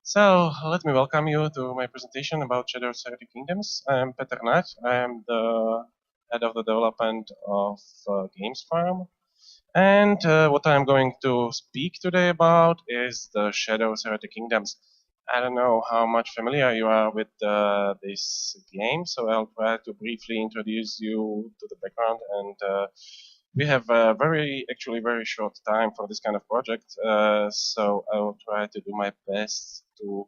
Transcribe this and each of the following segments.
So let me welcome you to my presentation about Heretic Kingdoms. I'm Peter Nagy. I'm the head of the development of Games Farm. And what I'm going to speak today about is the Heretic Kingdoms. I don't know how much familiar you are with this game, so I'll try to briefly introduce you to the background. And we have actually very short time for this kind of project, so I will try to do my best to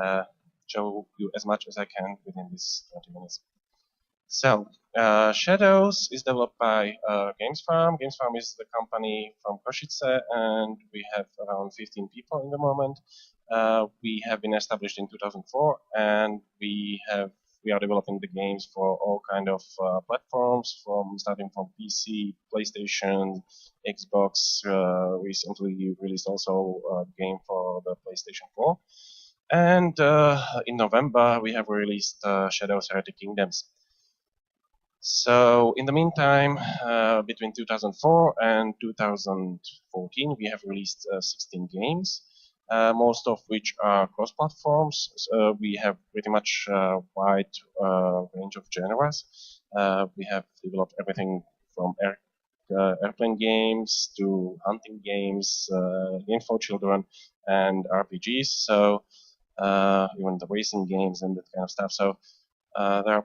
uh, show you as much as I can within these 20 minutes. So, Shadows is developed by Games Farm. Games Farm is the company from Košice, and we have around 15 people in the moment. We have been established in 2004, and we are developing the games for all kind of platforms, starting from PC, PlayStation, Xbox. Recently released also a game for the PlayStation 4. And in November, we have released Shadows Heretic Kingdoms. So in the meantime, between 2004 and 2014, we have released 16 games, most of which are cross-platforms. So we have pretty much a wide range of genres. We have developed everything from airplane games to hunting games, games for children, and RPGs. So even the racing games and that kind of stuff. So there are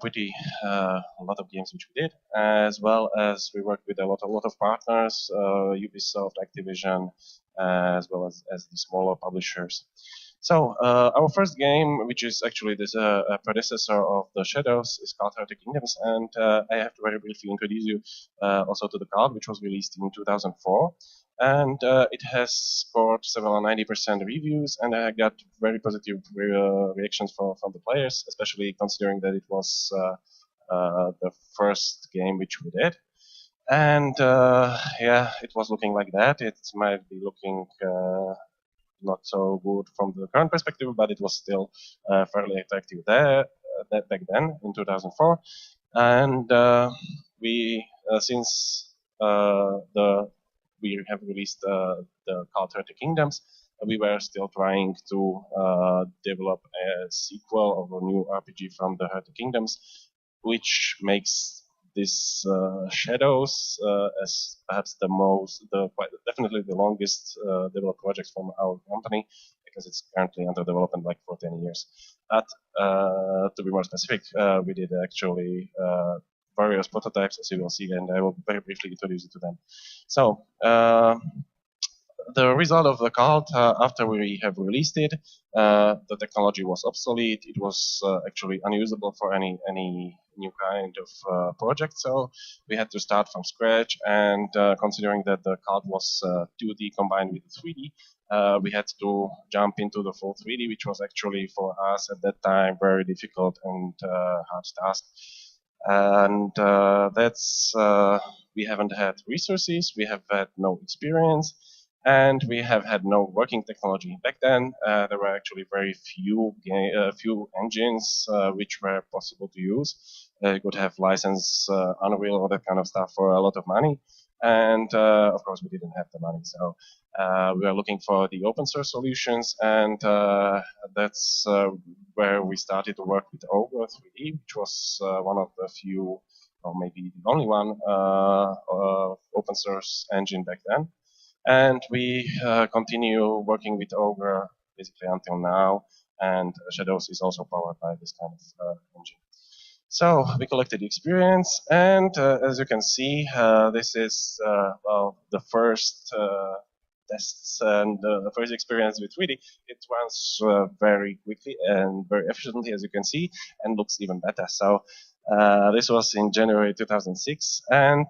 a lot of games which we did, as well as we worked with a lot of partners, Ubisoft, Activision, as well as the smaller publishers. So our first game, which is actually this a predecessor of the Shadows, is called Heretic Kingdoms, and I have to very briefly introduce you also to the card, which was released in 2004. And it has scored several 90% reviews, and I got very positive reactions from the players, especially considering that it was the first game which we did. And yeah, it was looking like that. It might be looking not so good from the current perspective, but it was still fairly attractive there back then in 2004. And we since we have released the called Heretic Kingdoms, we were still trying to develop a sequel of a new RPG from the Heretic Kingdoms, which makes this Shadows as perhaps definitely the longest developed project from our company, because it's currently under development like for 10 years. But to be more specific, we did actually various prototypes, as you will see, and I will very briefly introduce you to them. So the result of the card, after we have released it, the technology was obsolete. It was actually unusable for any new kind of project. So we had to start from scratch. And considering that the card was 2D combined with 3D, we had to jump into the full 3D, which was actually for us at that time very difficult and hard task. And that's we haven't had resources, we have had no experience, and we have had no working technology. Back then, there were actually very few engines which were possible to use. You could have license Unreal or that kind of stuff for a lot of money, and of course we didn't have the money. So we were looking for the open source solutions, and that's where we started to work with Ogre 3D, which was one of the few, or maybe the only one, open source engine back then. And we continue working with Ogre basically until now, and Shadows is also powered by this kind of engine. So we collected experience, and as you can see, this is well, the first tests and the first experience with 3D. It runs very quickly and very efficiently, as you can see, and looks even better. So this was in January 2006, and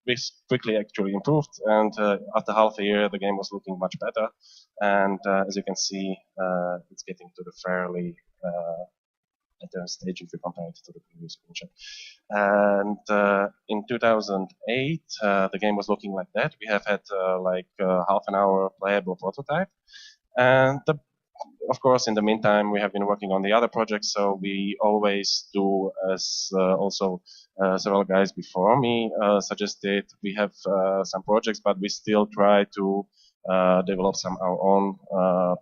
we quickly actually improved. And after half a year, the game was looking much better. And as you can see, it's getting to the fairly at the stage if you compare it to the previous screenshot. And in 2008, the game was looking like that. We have had like half an hour playable prototype. And of course, in the meantime, we have been working on the other projects. So we always do, as also several guys before me suggested, we have some projects, but we still try to develop some our own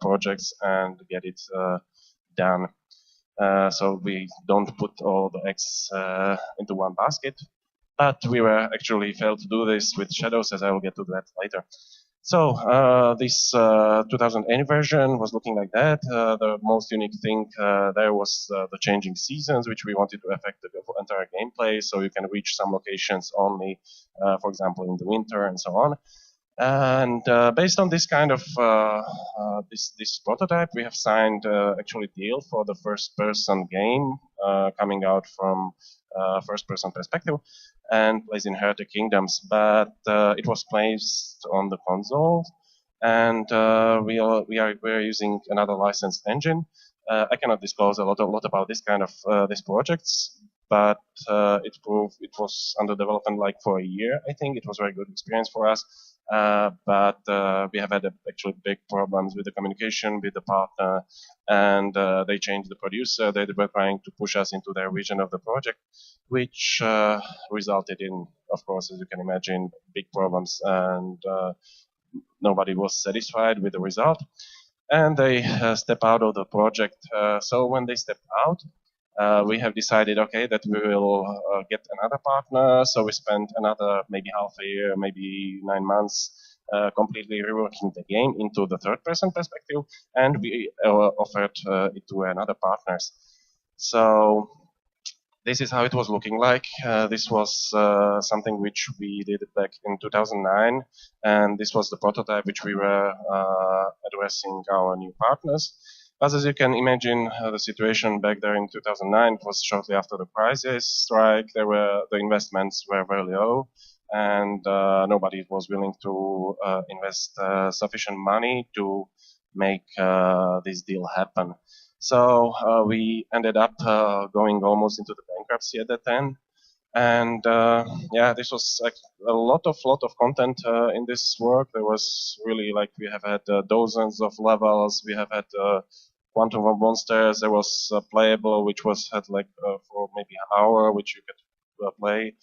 projects and get it done. So we don't put all the eggs into one basket, but we were actually failed to do this with Shadows, as I will get to that later. So this 2008 version was looking like that. The most unique thing there was the changing seasons, which we wanted to affect the entire gameplay. So you can reach some locations only, for example, in the winter and so on. And based on this kind of this prototype, we have signed actually deal for the first-person game coming out from first-person perspective and plays in Heretic Kingdoms. But it was placed on the console, and we're using another licensed engine. I cannot disclose a lot about this kind of these projects, but it was under development like for a year. I think it was a very good experience for us. But we have had actually big problems with the communication with the partner, and they changed the producer. They were trying to push us into their vision of the project, which resulted in, of course, as you can imagine, big problems, and nobody was satisfied with the result. And they step out of the project. So when they stepped out, we have decided, okay, that we will get another partner. So we spent another maybe half a year, maybe 9 months, completely reworking the game into the third-person perspective, and we offered it to another partners. So this is how it was looking like. This was something which we did back in 2009, and this was the prototype which we were addressing our new partners. But as you can imagine, the situation back there in 2009 was shortly after the crisis strike. The investments were very low, and nobody was willing to invest sufficient money to make this deal happen. So we ended up going almost into the bankruptcy at that time. And yeah, this was like a lot of content in this work. There was really like we have had dozens of levels. We have had quantum of monsters. There was playable, which was had like for maybe an hour, which you could play.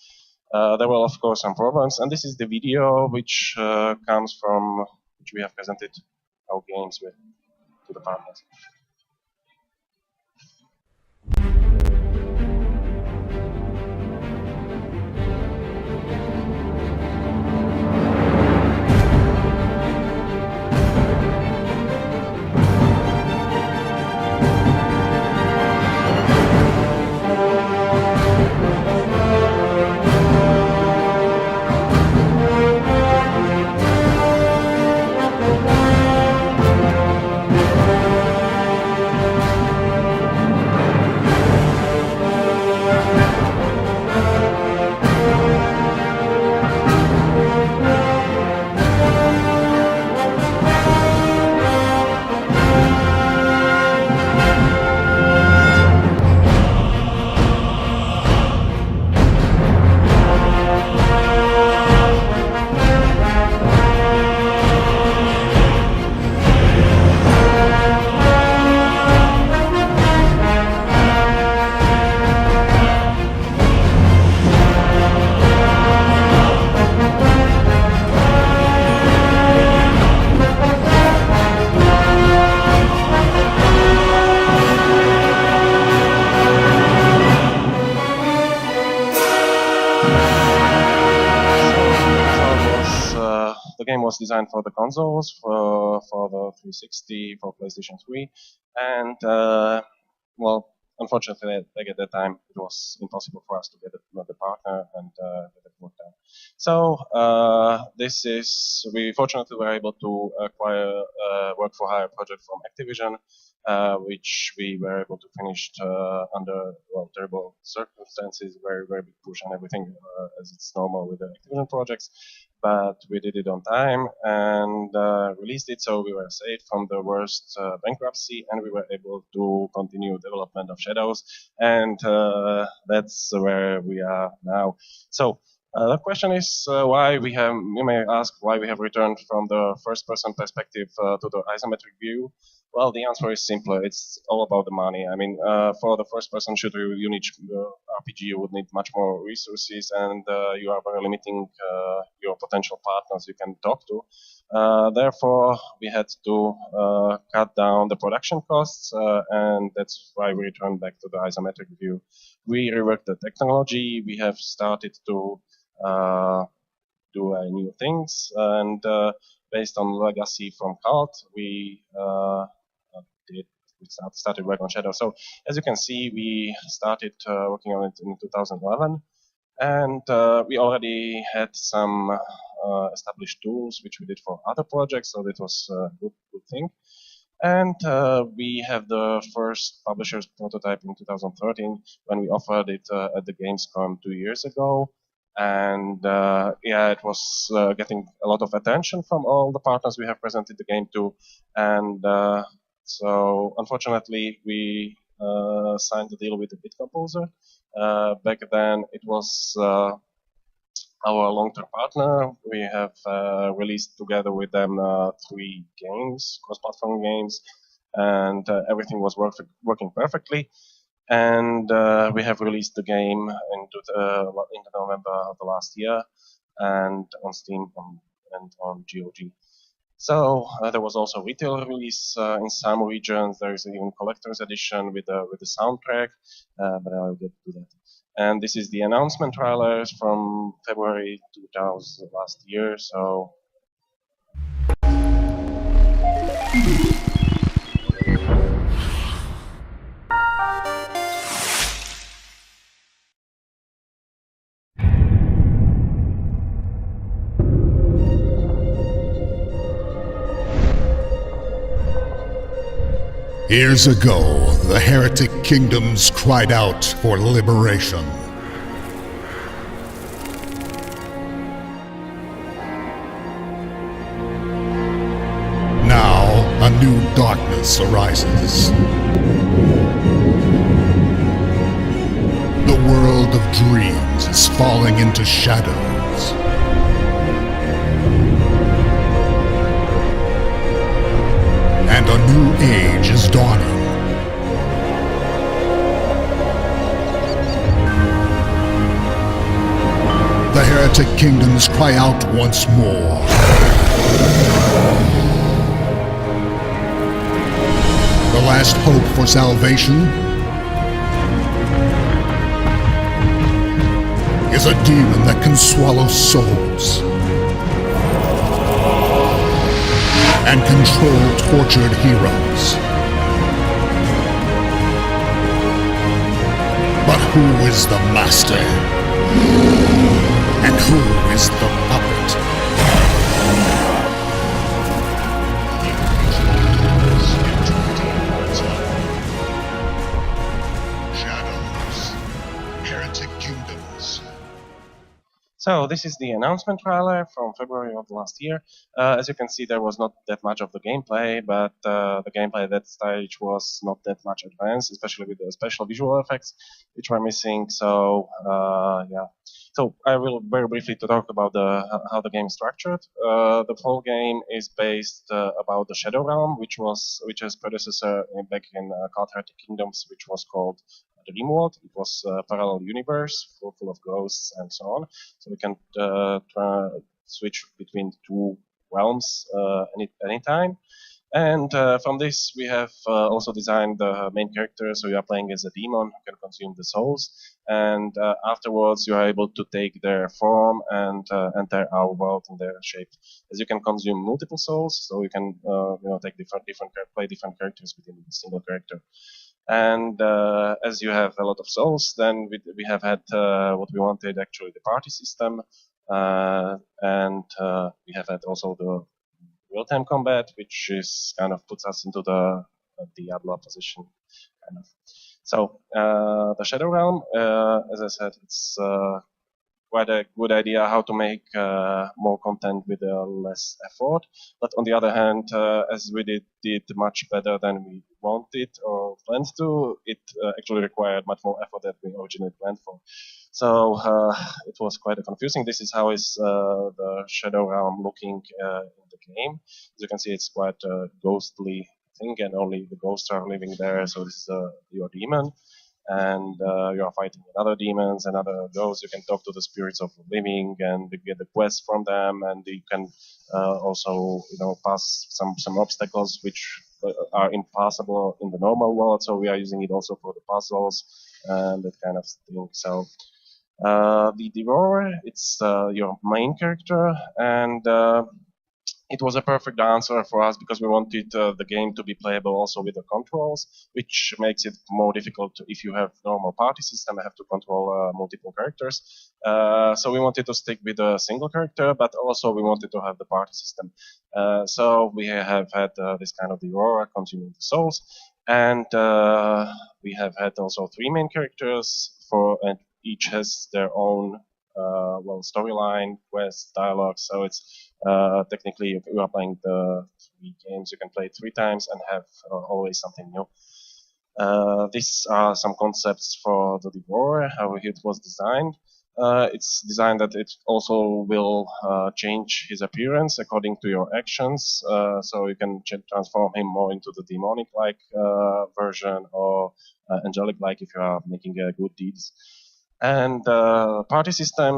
There were of course some problems, and this is the video which comes from which we have presented our games with to the partners. The game was designed for the consoles, for the 360, for PlayStation 3, and well, unfortunately, like at that time, it was impossible for us to get the partner and get it worked out. So we fortunately were able to acquire a work-for-hire project from Activision, which we were able to finish under terrible circumstances, very big push and everything, as it's normal with the Activision projects. But we did it on time and released it, so we were saved from the worst bankruptcy, and we were able to continue development of Shadows, and that's where we are now. So The question is why we have, you may ask why we have returned from the first person perspective to the isometric view. Well, the answer is simpler. It's all about the money. I mean, for the first person shooter unit RPG, you would need much more resources, and you are very limiting your potential partners you can talk to. Therefore, we had to cut down the production costs, and that's why we returned back to the isometric view. We reworked the technology. We have started to do new things, and based on legacy from Cult, we started working on Shadow. So as you can see, we started working on it in 2011, and we already had some established tools which we did for other projects, so that was a good thing. And we have the first publisher's prototype in 2013 when we offered it at the Gamescom 2 years ago. And yeah, it was getting a lot of attention from all the partners we have presented the game to. And so unfortunately, we signed the deal with the Bit Composer. Back then, it was our long-term partner. We have released together with them 3 games, cross-platform games, and everything was working perfectly. And we have released the game into November of the last year, and on Steam and on GOG. So there was also retail release in some regions. There is even collector's edition with the soundtrack, but I'll get to that. And this is the announcement trailers from February 2000 last year. So. Years ago, the Heretic Kingdoms cried out for liberation. Now, a new darkness arises. The world of dreams is falling into shadows. And a new age is dawning. The Heretic Kingdoms cry out once more. The last hope for salvation is a demon that can swallow souls and control tortured heroes. But who is the master? And who is the puppet? Shadows, Heretic Kingdoms. So this is the announcement trailer from February of last year. As you can see, there was not that much of the gameplay, but the gameplay at that stage was not that much advanced, especially with the special visual effects, which were missing. So yeah. So I will very briefly to talk about how the game is structured. The whole game is based about the Shadow Realm, which is predecessor back in Heretic Kingdoms, which was called the Dream World. It was a parallel universe full of ghosts and so on. So we can switch between 2 realms anytime. And from this, we have also designed the main character. So you are playing as a demon who can consume the souls. And afterwards, you are able to take their form and enter our world in their shape. As you can consume multiple souls, so you can take play different characters within a single character. And as you have a lot of souls, then we have had what we wanted, actually, the party system. And we have had also the real-time combat, which is kind of puts us into the Diablo position, kind of. So the Shadow Realm, as I said, it's quite a good idea how to make more content with less effort. But on the other hand, as we did much better than we wanted or planned to, it actually required much more effort than we originally planned for. So it was quite confusing. This is how is the Shadow Realm looking in the game. As you can see, it's quite a ghostly thing, and only the ghosts are living there. So this is your demon, and you are fighting other demons and other ghosts. You can talk to the spirits of the living, and you get the quests from them, and you can also, pass some obstacles which are impossible in the normal world. So we are using it also for the puzzles and that kind of thing. So the Devourer, it's your main character, and it was a perfect answer for us because we wanted the game to be playable also with the controls, which makes it more difficult if you have normal party system. I have to control multiple characters. So we wanted to stick with a single character, but also we wanted to have the party system. So we have had this kind of the Aurora consuming the souls, and we have had also 3 main characters and each has their own storyline, quest, dialogue. So it's technically, if you are playing the 3 games, you can play it 3 times and have always something new. These are some concepts for the Devourer, how it was designed. It's designed that it also will change his appearance according to your actions, so you can transform him more into the demonic-like version or angelic-like if you are making good deeds. And party system,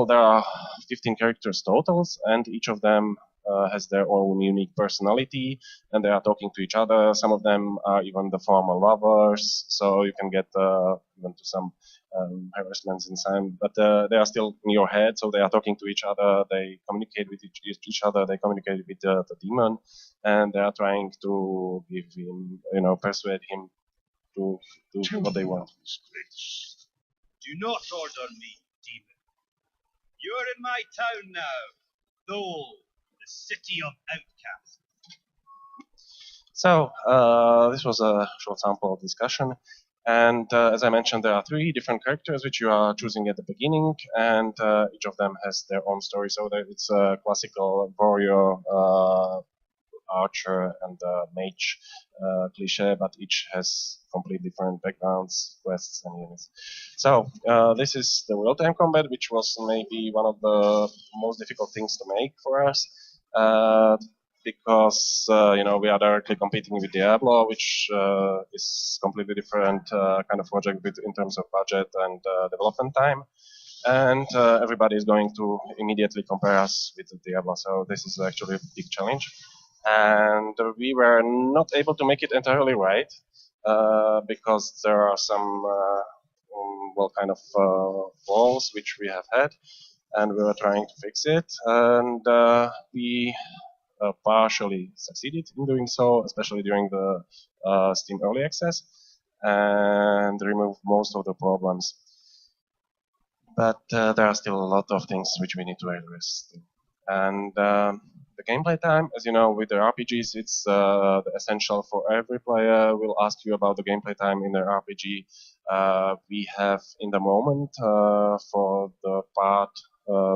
there are 15 characters totals, and each of them has their own unique personality, and they are talking to each other. Some of them are even the former lovers, so you can get even to some harassments in some, but they are still in your head, so they are talking to each other, they communicate with each other, they communicate with the demon, and they are trying to give him, persuade him to do what they want. Do not order me, demon. You're in my town now, Thole, the city of outcasts. So this was a short sample of discussion, and as I mentioned, there are 3 different characters which you are choosing at the beginning, and each of them has their own story. So that it's a classical warrior, archer, and mage cliche, but each has completely different backgrounds, quests, and units. So this is the real-time combat, which was maybe one of the most difficult things to make for us, because we are directly competing with Diablo, which is completely different kind of project in terms of budget and development time. And everybody is going to immediately compare us with Diablo, so this is actually a big challenge. And we were not able to make it entirely right because there are some flaws which we have had, and we were trying to fix it, and we partially succeeded in doing so, especially during the Steam Early Access, and removed most of the problems. But there are still a lot of things which we need to address. And the gameplay time, as you know, with the RPGs, it's essential for every player. Will ask you about the gameplay time in the RPG. We have, in the moment, for the part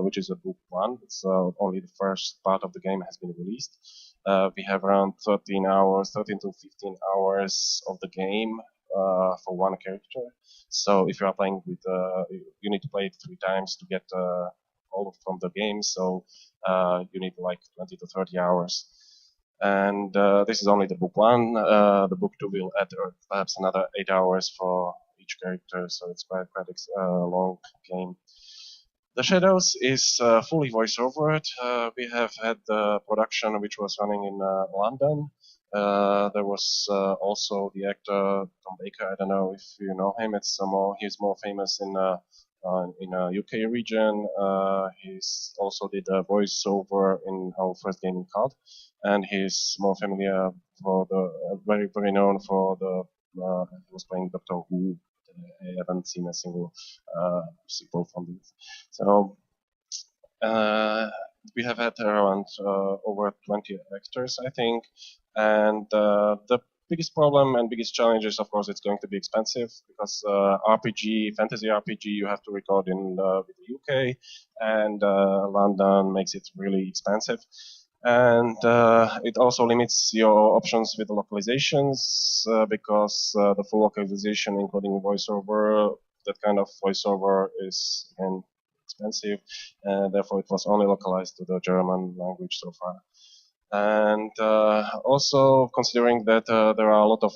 which is a book 1, it's only the first part of the game has been released. We have around 13 to 15 hours of the game for one character. So if you are playing with, you need to play it 3 times to get all from the game. So you need like 20 to 30 hours. And this is only the book 1. The book 2 will add perhaps another 8 hours for each character. So it's quite a long game. The Shadows is fully voice-overed. We have had the production which was running in London. There was also the actor Tom Baker. I don't know if you know him. He's more famous in UK region. He's also did a voiceover in our first game in COD, and he's more familiar for the very very known for the he was playing Doctor Who. I haven't seen a single sequel from this. So we have had around over 20 actors, I think, and the biggest problem and biggest challenge is, of course, it's going to be expensive because RPG, fantasy RPG, you have to record in with the UK, and London makes it really expensive. And it also limits your options with the localizations because the full localization, including voiceover, that kind of voiceover is again expensive, and therefore it was only localized to the German language so far. And also considering that there are a lot of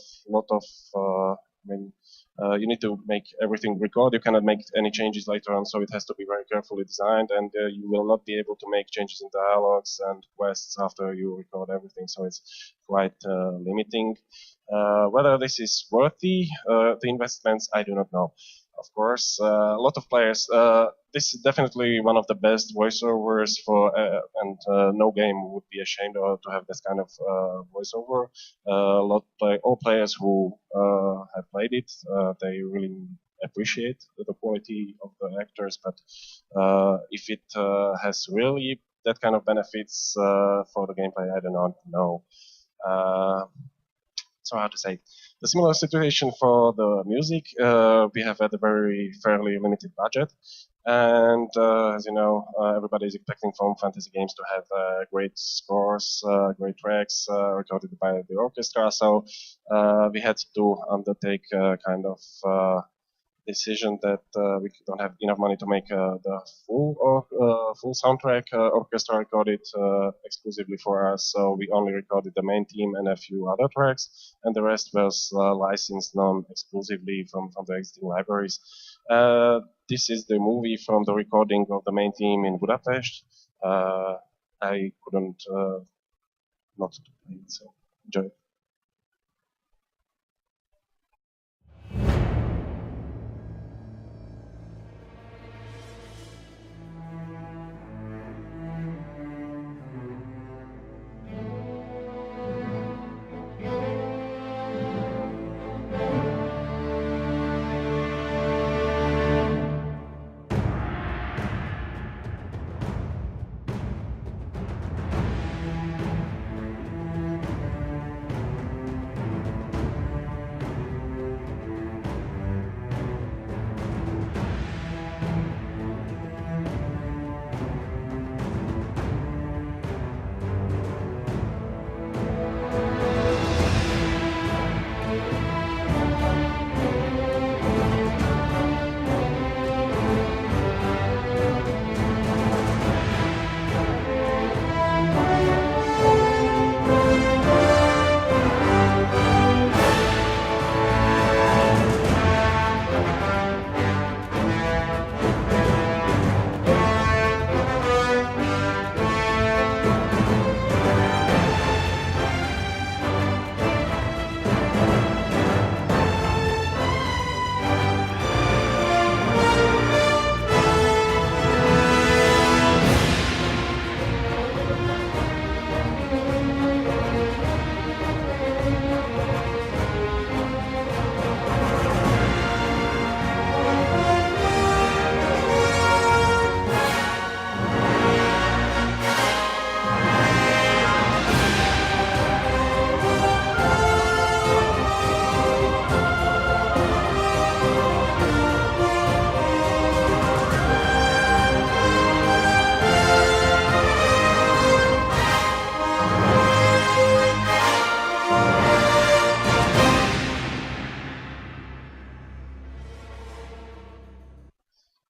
you need to make everything record. You cannot make any changes later on, so it has to be very carefully designed, and you will not be able to make changes in dialogues and quests after you record everything. So it's quite limiting. Whether this is worthy the investments, I do not know. Of course, a lot of players. This is definitely one of the best voiceovers for, and no game would be ashamed to have this kind of voiceover. All players who have played it, they really appreciate the quality of the actors. But if it has really that kind of benefits for the gameplay, I do not know. So how to say? The similar situation for the music. We have had a fairly limited budget, and as you know, everybody is expecting from fantasy games to have great scores, great tracks recorded by the orchestra. So we had to undertake a kind of decision that we don't have enough money to make the full soundtrack orchestra recorded exclusively for us. So we only recorded the main theme and a few other tracks, and the rest was licensed non-exclusively from the existing libraries. This is the movie from the recording of the main theme in Budapest. I couldn't not play it, so enjoy it.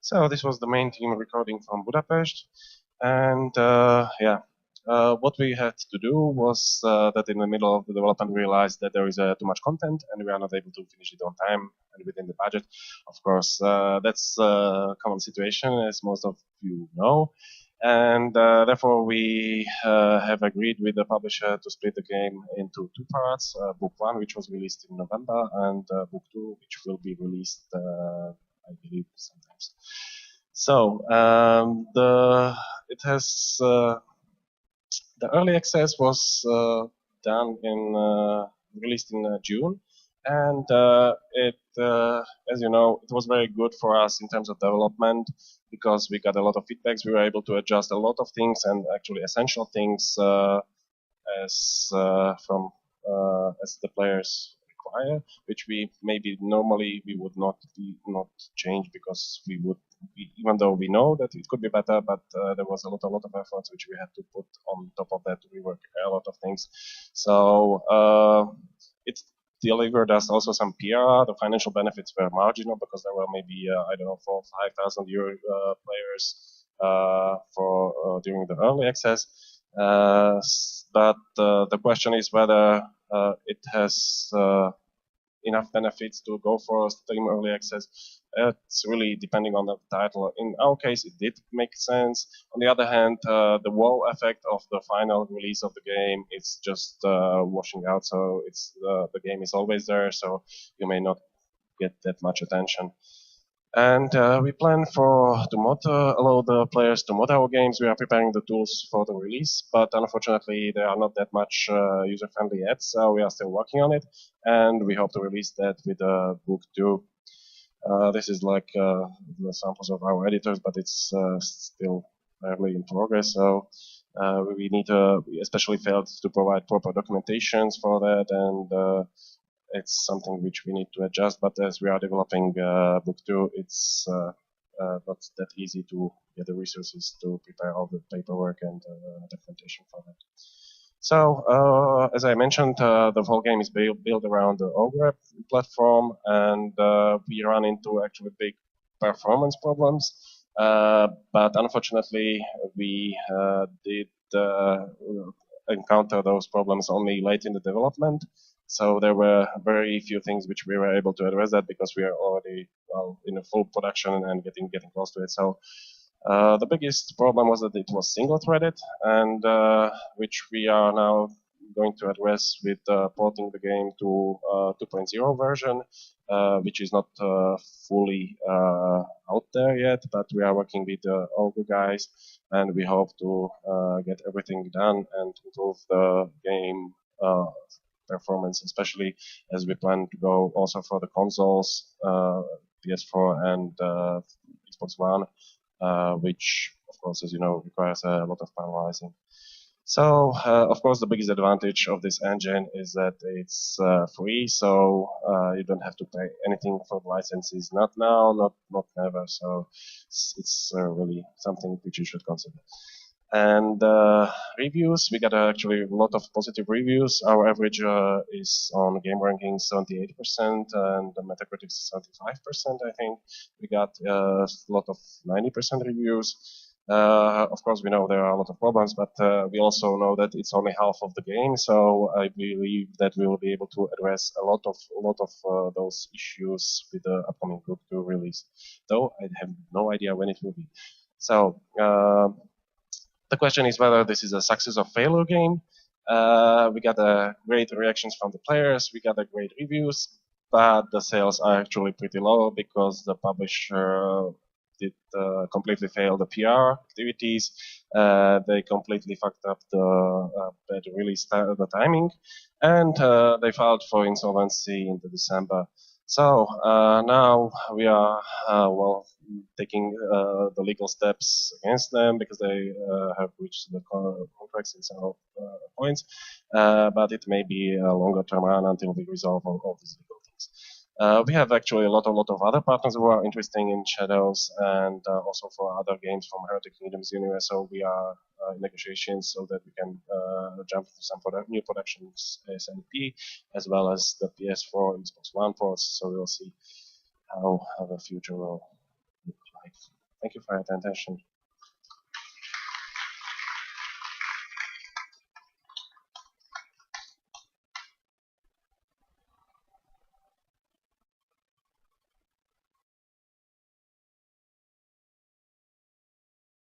So this was the main team recording from Budapest, and what we had to do was that in the middle of the development we realized that there is too much content and we are not able to finish it on time and within the budget. Of course, that's a common situation, as most of you know, and therefore we have agreed with the publisher to split the game into two parts, book 1, which was released in November, and book 2, which will be released I believe sometimes. So the early access was done released in June, and as you know, it was very good for us in terms of development because we got a lot of feedbacks. We were able to adjust a lot of things and actually essential things from as the players require, which we maybe normally we would not change because even though we know that it could be better, but there was a lot of efforts which we had to put on top of that to rework a lot of things. So it delivered us also some PR. The financial benefits were marginal because there were maybe I don't know 4,000 or 5,000 euro players for during the early access. But the question is whether it has enough benefits to go for Steam Early Access. It's really depending on the title. In our case, it did make sense. On the other hand, the wow effect of the final release of the game is just washing out. So it's the game is always there, so you may not get that much attention. And we plan to allow the players to mod our games. We are preparing the tools for the release, but unfortunately they are not that much user-friendly yet, so we are still working on it, and we hope to release that with book 2. This is like the samples of our editors, but it's still early in progress, so we need to, especially failed to provide proper documentations for that, and it's something which we need to adjust, but as we are developing book 2, it's not that easy to get the resources to prepare all the paperwork and documentation for that. So, as I mentioned, the whole game is built around the Ogre platform, and we run into actually big performance problems. But unfortunately, we did encounter those problems only late in the development. So there were very few things which we were able to address that because we are already in a full production and getting close to it. So the biggest problem was that it was single-threaded, and which we are now going to address with porting the game to 2.0 version, which is not fully out there yet, but we are working with the Ogre guys, and we hope to get everything done and improve the game performance, especially as we plan to go also for the consoles, PS4 and Xbox One, which, of course, as you know, requires a lot of parallelizing. So, of course, the biggest advantage of this engine is that it's free, so you don't have to pay anything for the licenses. Not now, not never. So it's really something which you should consider. And reviews, we got actually a lot of positive reviews. Our average is on Game Rankings 78%, and the Metacritic is 75%, I think. We got a lot of 90% reviews. Of course, we know there are a lot of problems, but we also know that it's only half of the game. So I believe that we will be able to address a lot of those issues with the upcoming Book 2 release. Though I have no idea when it will be. So the question is whether this is a success or failure game. We got great reactions from the players. We got great reviews, but the sales are actually pretty low because the publisher did completely fail the PR activities. They completely fucked up the release the timing, and they filed for insolvency in December. So now we are taking the legal steps against them because they have reached the contracts in several points, but it may be a longer term run until we resolve all these legal things. We have actually a lot of other partners who are interested in Shadows, and also for other games from Heretic Kingdoms universe. So we are in negotiations so that we can jump to some new productions ASAP, as well as the PS4 and Xbox One ports. So we'll see how the future will look like. Thank you for your attention.